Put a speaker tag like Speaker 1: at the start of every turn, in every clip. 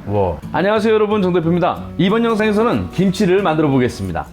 Speaker 1: 와. 안녕하세요 여러분, 정 대표입니다. 이번 영상에서는 김치를 만들어 보겠습니다.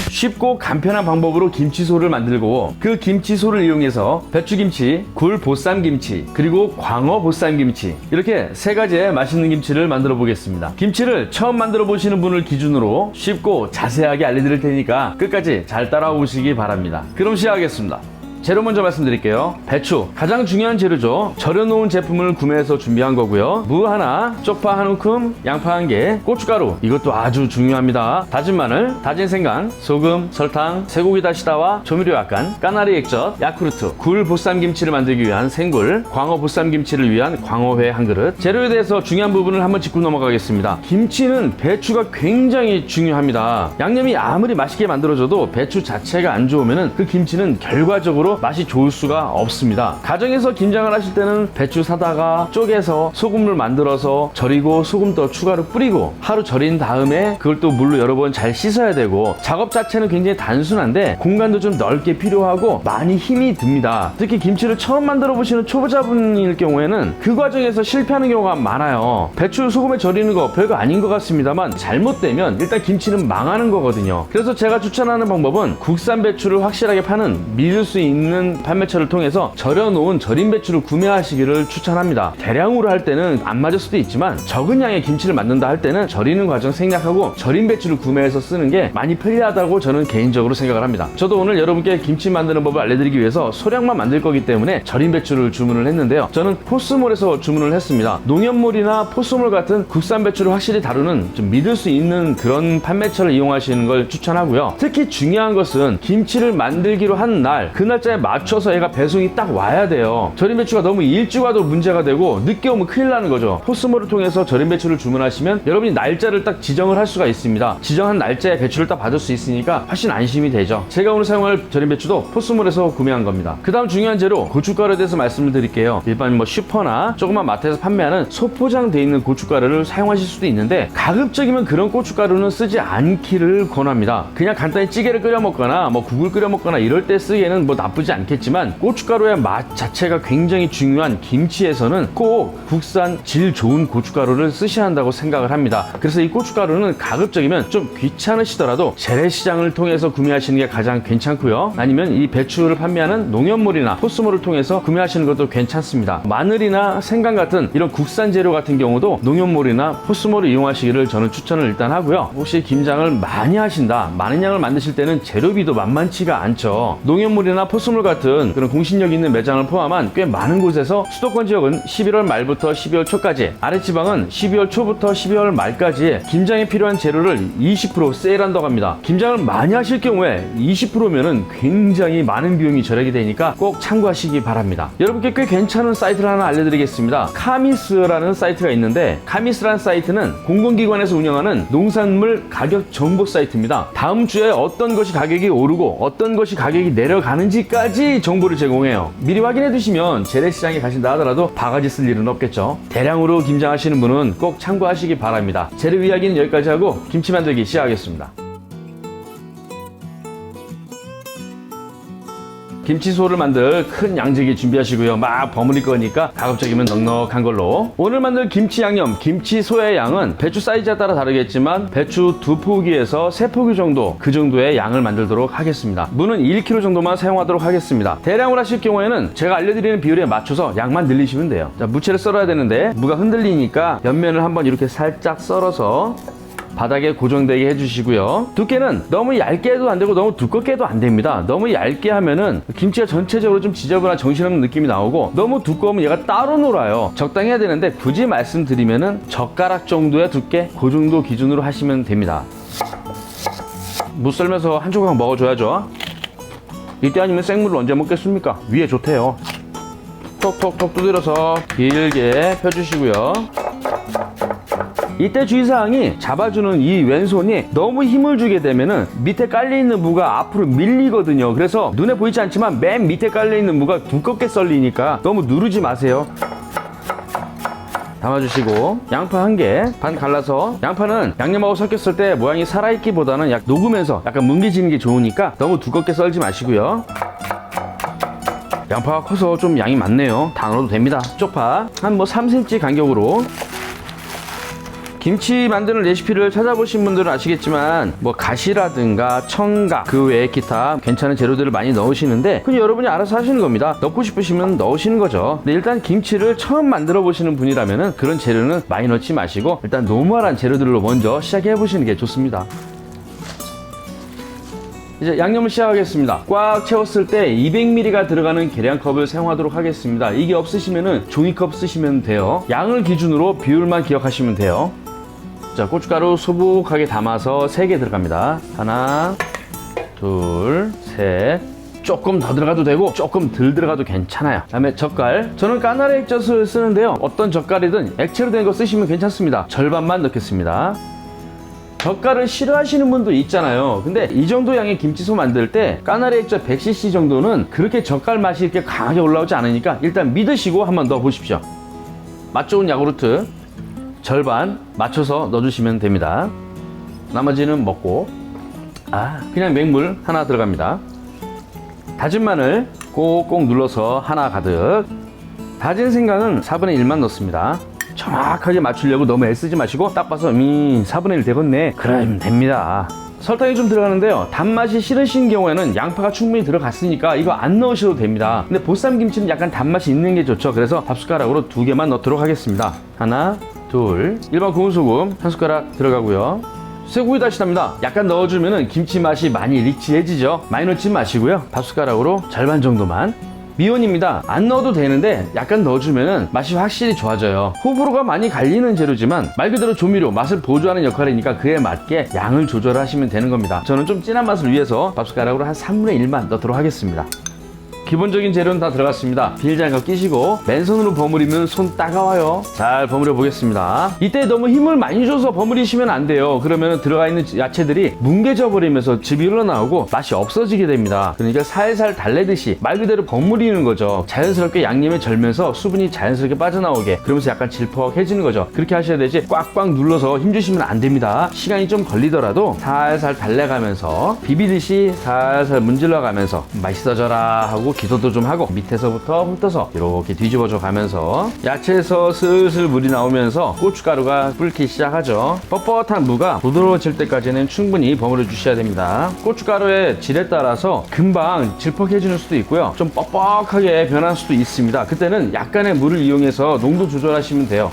Speaker 1: 쉽고 간편한 방법으로 김치소를 만들고, 그 김치소를 이용해서 배추김치, 굴 보쌈김치, 그리고 광어 보쌈김치, 이렇게 세 가지의 맛있는 김치를 만들어 보겠습니다. 김치를 처음 만들어 보시는 분을 기준으로 쉽고 자세하게 알려드릴 테니까 끝까지 잘 따라오시기 바랍니다. 그럼 시작하겠습니다. 재료 먼저 말씀드릴게요. 배추, 가장 중요한 재료죠. 절여놓은 제품을 구매해서 준비한 거고요. 무 하나, 쪽파 한 움큼, 양파 한 개, 고춧가루, 이것도 아주 중요합니다. 다진 마늘, 다진 생강, 소금, 설탕, 쇠고기 다시다와 조미료 약간, 까나리 액젓, 야쿠르트, 굴 보쌈김치를 만들기 위한 생굴, 광어 보쌈김치를 위한 광어회 한 그릇. 재료에 대해서 중요한 부분을 한번 짚고 넘어가겠습니다. 김치는 배추가 굉장히 중요합니다. 양념이 아무리 맛있게 만들어져도 배추 자체가 안 좋으면 그 김치는 결과적으로 맛이 좋을 수가 없습니다. 가정에서 김장을 하실 때는 배추 사다가 쪼개서 소금을 만들어서 절이고 소금 더 추가로 뿌리고 하루 절인 다음에 그걸 또 물로 여러 번 잘 씻어야 되고, 작업 자체는 굉장히 단순한데 공간도 좀 넓게 필요하고 많이 힘이 듭니다. 특히 김치를 처음 만들어 보시는 초보자분일 경우에는 그 과정에서 실패하는 경우가 많아요. 배추 소금에 절이는 거 별거 아닌 것 같습니다만 잘못되면 일단 김치는 망하는 거거든요. 그래서 제가 추천하는 방법은 국산 배추를 확실하게 파는 믿을 수 있는 판매처를 통해서 절여놓은 절인 배추를 구매하시기를 추천합니다. 대량으로 할 때는 안 맞을 수도 있지만 적은 양의 김치를 만든다 할 때는 절이는 과정 생략하고 절인 배추를 구매해서 쓰는 게 많이 편리하다고 저는 개인적으로 생각을 합니다. 저도 오늘 여러분께 김치 만드는 법을 알려드리기 위해서 소량만 만들 거기 때문에 절인 배추를 주문을 했는데요. 저는 포스몰에서 주문을 했습니다. 농협몰이나 포스몰 같은 국산 배추를 확실히 다루는 좀 믿을 수 있는 그런 판매처를 이용하시는 걸 추천하고요. 특히 중요한 것은 김치를 만들기로 한 날, 그 날짜에 맞춰서 얘가 배송이 딱 와야 돼요. 절인 배추가 너무 일찍 와도 문제가 되고 늦게 오면 큰일 나는 거죠. 포스몰을 통해서 절인 배추를 주문하시면 여러분이 날짜를 딱 지정을 할 수가 있습니다. 지정한 날짜에 배추를 딱 받을 수 있으니까 훨씬 안심이 되죠. 제가 오늘 사용할 절인 배추도 포스몰에서 구매한 겁니다. 그 다음 중요한 재료, 고춧가루에 대해서 말씀을 드릴게요. 일반 슈퍼나 조그만 마트에서 판매하는 소포장되어 있는 고춧가루를 사용하실 수도 있는데, 가급적이면 그런 고춧가루는 쓰지 않기를 권합니다. 그냥 간단히 찌개를 끓여 먹거나 국을 끓여 먹거나 이럴 때 쓰기에는 나쁘지 않겠지만, 고춧가루의 맛 자체가 굉장히 중요한 김치에서는 꼭 국산 질 좋은 고춧가루를 쓰셔야 한다고 생각을 합니다. 그래서 이 고춧가루는 가급적이면 좀 귀찮으시더라도 재래시장을 통해서 구매하시는 게 가장 괜찮고요. 아니면 이 배추를 판매하는 농협몰이나 포스몰을 통해서 구매하시는 것도 괜찮습니다. 마늘이나 생강 같은 이런 국산 재료 같은 경우도 농협몰이나 포스몰을 이용하시기를 저는 추천을 일단 하고요. 혹시 김장을 많이 하신다, 많은 양을 만드실 때는 재료비도 만만치가 않죠. 농협몰이나 포스몰 같은 그런 공신력 있는 매장을 포함한 꽤 많은 곳에서 수도권 지역은 11월 말부터 12월 초까지, 아랫지방은 12월 초부터 12월 말까지 김장에 필요한 재료를 20% 세일한다고 합니다. 김장을 많이 하실 경우에 20%면은 굉장히 많은 비용이 절약이 되니까 꼭 참고하시기 바랍니다. 여러분께 꽤 괜찮은 사이트를 하나 알려드리겠습니다. 카미스라는 사이트가 있는데, 카미스라는 사이트는 공공기관에서 운영하는 농산물 가격 정보 사이트입니다. 다음 주에 어떤 것이 가격이 오르고 어떤 것이 가격이 내려가는지까지 정보를 제공해요. 미리 확인해 두시면 재래시장에 가신다 하더라도 바가지 쓸 일은 없겠죠. 대량으로 김장하시는 분은 꼭 참고하시기 바랍니다. 재료 이야기는 여기까지 하고 김치 만들기 시작하겠습니다. 김치소를 만들 큰 양재기 준비하시고요. 막 버무릴 거니까 가급적이면 넉넉한 걸로. 오늘 만들 김치 양념, 김치소의 양은 배추 사이즈에 따라 다르겠지만 배추 2포기에서 3포기 정도, 그 정도의 양을 만들도록 하겠습니다. 무는 1kg 정도만 사용하도록 하겠습니다. 대량으로 하실 경우에는 제가 알려드리는 비율에 맞춰서 양만 늘리시면 돼요. 자, 무채를 썰어야 되는데 무가 흔들리니까 옆면을 한번 이렇게 살짝 썰어서 바닥에 고정되게 해주시고요. 두께는 너무 얇게 해도 안 되고 너무 두껍게 해도 안 됩니다. 너무 얇게 하면은 김치가 전체적으로 좀 지저분한 정신없는 느낌이 나오고, 너무 두꺼우면 얘가 따로 놀아요. 적당히 해야 되는데 굳이 말씀드리면은 젓가락 정도의 두께, 그 정도 기준으로 하시면 됩니다. 무 썰면서 한 조각 먹어줘야죠. 이때 아니면 생물을 언제 먹겠습니까? 위에 좋대요. 톡톡톡 두드려서 길게 펴주시고요. 이때 주의사항이, 잡아주는 이 왼손이 너무 힘을 주게 되면은 밑에 깔려있는 무가 앞으로 밀리거든요. 그래서 눈에 보이지 않지만 맨 밑에 깔려있는 무가 두껍게 썰리니까 너무 누르지 마세요. 담아주시고, 양파 1개 반 갈라서, 양파는 양념하고 섞였을 때 모양이 살아있기보다는 약 녹으면서 약간 뭉개지는 게 좋으니까 너무 두껍게 썰지 마시고요. 양파가 커서 좀 양이 많네요. 다 넣어도 됩니다. 쪽파 한 뭐 3cm 간격으로. 김치 만드는 레시피를 찾아보신 분들은 아시겠지만 뭐 가시라든가 청각 그 외에 기타 괜찮은 재료들을 많이 넣으시는데 그냥 여러분이 알아서 하시는 겁니다. 넣고 싶으시면 넣으시는 거죠. 근데 일단 김치를 처음 만들어 보시는 분이라면 그런 재료는 많이 넣지 마시고 일단 노멀한 재료들로 먼저 시작해 보시는 게 좋습니다. 이제 양념을 시작하겠습니다. 꽉 채웠을 때 200ml가 들어가는 계량컵을 사용하도록 하겠습니다. 이게 없으시면 종이컵 쓰시면 돼요. 양을 기준으로 비율만 기억하시면 돼요. 자, 고춧가루 소복하게 담아서 3개 들어갑니다. 하나, 둘, 셋. 조금 더 들어가도 되고 조금 덜 들어가도 괜찮아요. 그 다음에 젓갈, 저는 까나리 액젓을 쓰는데요, 어떤 젓갈이든 액체로 된 거 쓰시면 괜찮습니다. 절반만 넣겠습니다. 젓갈을 싫어하시는 분도 있잖아요. 근데 이 정도 양의 김치소 만들 때 까나리 액젓 100cc 정도는 그렇게 젓갈 맛이 이렇게 강하게 올라오지 않으니까 일단 믿으시고 한번 넣어 보십시오. 맛 좋은 야구르트 절반 맞춰서 넣어주시면 됩니다. 나머지는 먹고, 그냥 맹물 하나 들어갑니다. 다진 마늘 꼭꼭 눌러서 하나 가득. 다진 생강은 4분의 1만 넣습니다. 정확하게 맞추려고 너무 애쓰지 마시고 딱 봐서 4분의 1 되겠네 그러면 됩니다. 설탕이 좀 들어가는데요, 단맛이 싫으신 경우에는 양파가 충분히 들어갔으니까 이거 안 넣으셔도 됩니다. 근데 보쌈김치는 약간 단맛이 있는 게 좋죠. 그래서 밥숟가락으로 2개만 넣도록 하겠습니다. 하나, 둘. 일반 구운 소금 1숟가락 들어가고요. 쇠고기 다시다입니다. 약간 넣어주면 김치 맛이 많이 리치해지죠. 많이 넣지 마시고요. 밥숟가락으로 절반 정도만. 미온입니다. 안 넣어도 되는데 약간 넣어주면 맛이 확실히 좋아져요. 호불호가 많이 갈리는 재료지만 말 그대로 조미료, 맛을 보조하는 역할이니까 그에 맞게 양을 조절하시면 되는 겁니다. 저는 좀 진한 맛을 위해서 밥숟가락으로 한 3분의 1만 넣도록 하겠습니다. 기본적인 재료는 다 들어갔습니다. 비닐장갑 끼시고 맨손으로 버무리면 손 따가워요. 잘 버무려 보겠습니다. 이때 너무 힘을 많이 줘서 버무리시면 안 돼요. 그러면 들어가 있는 야채들이 뭉개져 버리면서 즙이 흘러나오고 맛이 없어지게 됩니다. 그러니까 살살 달래듯이 말 그대로 버무리는 거죠. 자연스럽게 양념에 절면서 수분이 자연스럽게 빠져나오게, 그러면서 약간 질퍽해지는 거죠. 그렇게 하셔야 되지 꽉꽉 눌러서 힘 주시면 안 됩니다. 시간이 좀 걸리더라도 살살 달래가면서 비비듯이 살살 문질러 가면서 맛있어져라 하고 기도도 좀 하고 밑에서부터 훑어서 이렇게 뒤집어져 가면서 야채에서 슬슬 물이 나오면서 고춧가루가 끓기 시작하죠. 뻣뻣한 무가 부드러워질 때까지는 충분히 버무려 주셔야 됩니다. 고춧가루의 질에 따라서 금방 질퍽해지는 수도 있고요, 좀 뻑뻑하게 변할 수도 있습니다. 그때는 약간의 물을 이용해서 농도 조절하시면 돼요.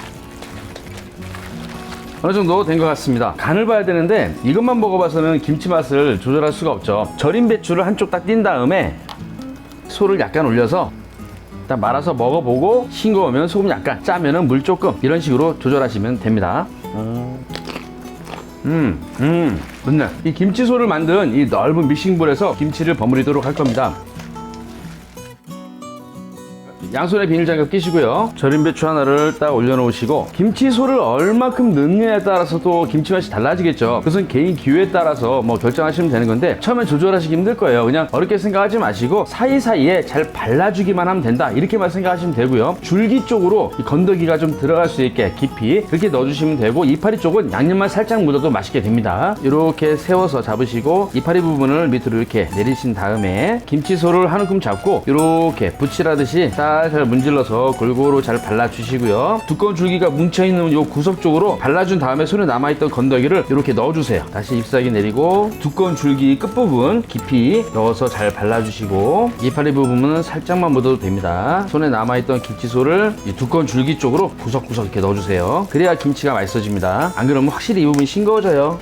Speaker 1: 어느 정도 된 것 같습니다. 간을 봐야 되는데 이것만 먹어봐서는 김치 맛을 조절할 수가 없죠. 절인 배추를 한쪽 딱 띈 다음에 소를 약간 올려서 일단 말아서 먹어보고 싱거우면 소금 약간, 짜면은 물 조금, 이런 식으로 조절하시면 됩니다. 좋네. 이 김치소를 만든 이 넓은 믹싱볼에서 김치를 버무리도록 할 겁니다. 양손에 비닐장갑 끼시고요. 절인 배추 하나를 딱 올려놓으시고, 김치소를 얼마큼 넣느냐에 따라서 또 김치 맛이 달라지겠죠. 그것은 개인 기호에 따라서 뭐 결정하시면 되는 건데 처음엔 조절하시기 힘들 거예요. 그냥 어렵게 생각하지 마시고 사이사이에 잘 발라주기만 하면 된다, 이렇게만 생각하시면 되고요. 줄기 쪽으로 이 건더기가 좀 들어갈 수 있게 깊이 그렇게 넣어주시면 되고, 이파리 쪽은 양념만 살짝 묻어도 맛있게 됩니다. 이렇게 세워서 잡으시고 이파리 부분을 밑으로 이렇게 내리신 다음에 김치소를 한 움큼 잡고 이렇게 부치라듯이 살살 문질러서 골고루 잘 발라주시고요. 두꺼운 줄기가 뭉쳐있는 요 구석 쪽으로 발라준 다음에 손에 남아있던 건더기를 이렇게 넣어주세요. 다시 잎사귀 내리고 두꺼운 줄기 끝부분 깊이 넣어서 잘 발라주시고, 이파리 부분은 살짝만 묻어도 됩니다. 손에 남아있던 김치소를 이 두꺼운 줄기 쪽으로 구석구석 이렇게 넣어주세요. 그래야 김치가 맛있어집니다. 안 그러면 확실히 이 부분이 싱거워져요.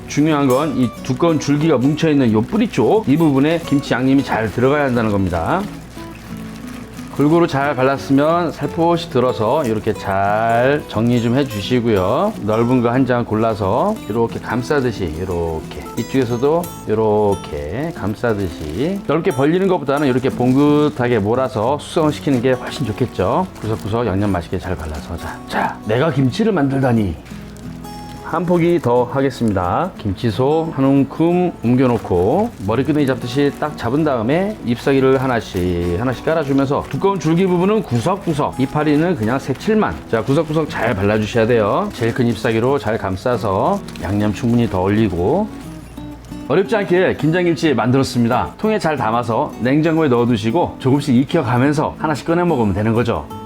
Speaker 1: 중요한 건 이 두꺼운 줄기가 뭉쳐있는 이 뿌리 쪽, 이 부분에 김치 양념이 잘 들어가야 한다는 겁니다. 골고루 잘 발랐으면 살포시 들어서 이렇게 잘 정리 좀 해주시고요. 넓은 거 한 장 골라서 이렇게 감싸듯이, 이렇게 이쪽에서도 이렇게 감싸듯이, 넓게 벌리는 것보다는 이렇게 봉긋하게 몰아서 숙성을 시키는 게 훨씬 좋겠죠. 구석구석 양념 맛있게 잘 발라서. 자, 내가 김치를 만들다니. 한 포기 더 하겠습니다. 김치소 한 움큼 옮겨놓고 머리끄댕이 잡듯이 딱 잡은 다음에 잎사귀를 하나씩 깔아주면서 두꺼운 줄기 부분은 구석구석, 이파리는 그냥 색칠만. 자, 구석구석 잘 발라주셔야 돼요. 제일 큰 잎사귀로 잘 감싸서 양념 충분히 더 올리고 어렵지 않게 김장김치 만들었습니다. 통에 잘 담아서 냉장고에 넣어두시고 조금씩 익혀가면서 하나씩 꺼내 먹으면 되는 거죠.